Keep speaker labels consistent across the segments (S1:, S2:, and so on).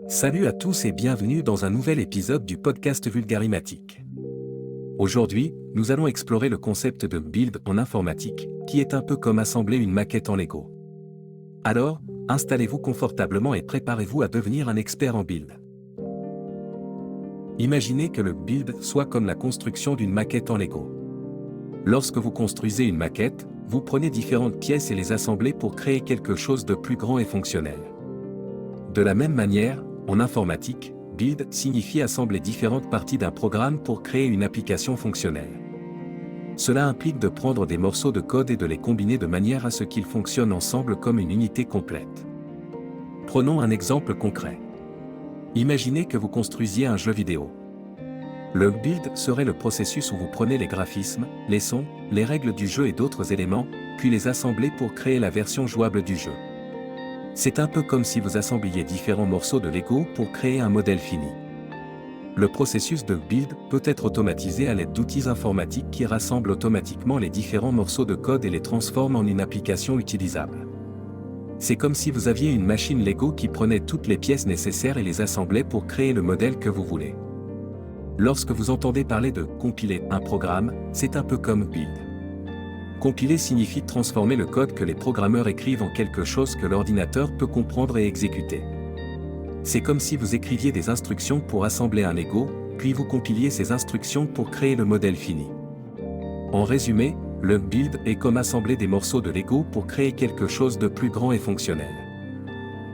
S1: Salut à tous et bienvenue dans un nouvel épisode du podcast Vulgarimatique. Aujourd'hui, nous allons explorer le concept de build en informatique, qui est un peu comme assembler une maquette en Lego. Alors, installez-vous confortablement et préparez-vous à devenir un expert en build. Imaginez que le build soit comme la construction d'une maquette en Lego. Lorsque vous construisez une maquette, vous prenez différentes pièces et les assemblez pour créer quelque chose de plus grand et fonctionnel. De la même manière, en informatique, build signifie assembler différentes parties d'un programme pour créer une application fonctionnelle. Cela implique de prendre des morceaux de code et de les combiner de manière à ce qu'ils fonctionnent ensemble comme une unité complète. Prenons un exemple concret. Imaginez que vous construisiez un jeu vidéo. Le build serait le processus où vous prenez les graphismes, les sons, les règles du jeu et d'autres éléments, puis les assemblez pour créer la version jouable du jeu. C'est un peu comme si vous assembliez différents morceaux de Lego pour créer un modèle fini. Le processus de build peut être automatisé à l'aide d'outils informatiques qui rassemblent automatiquement les différents morceaux de code et les transforment en une application utilisable. C'est comme si vous aviez une machine Lego qui prenait toutes les pièces nécessaires et les assemblait pour créer le modèle que vous voulez. Lorsque vous entendez parler de compiler un programme, c'est un peu comme build. Compiler signifie transformer le code que les programmeurs écrivent en quelque chose que l'ordinateur peut comprendre et exécuter. C'est comme si vous écriviez des instructions pour assembler un Lego, puis vous compiliez ces instructions pour créer le modèle fini. En résumé, le build est comme assembler des morceaux de Lego pour créer quelque chose de plus grand et fonctionnel.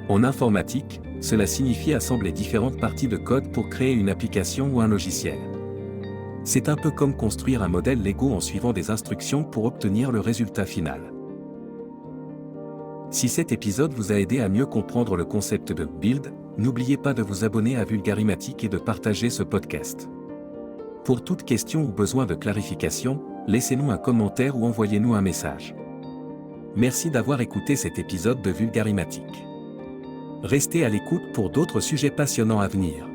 S1: En informatique, cela signifie assembler différentes parties de code pour créer une application ou un logiciel. C'est un peu comme construire un modèle Lego en suivant des instructions pour obtenir le résultat final. Si cet épisode vous a aidé à mieux comprendre le concept de build, n'oubliez pas de vous abonner à Vulgarimatique et de partager ce podcast. Pour toute question ou besoin de clarification, laissez-nous un commentaire ou envoyez-nous un message. Merci d'avoir écouté cet épisode de Vulgarimatique. Restez à l'écoute pour d'autres sujets passionnants à venir.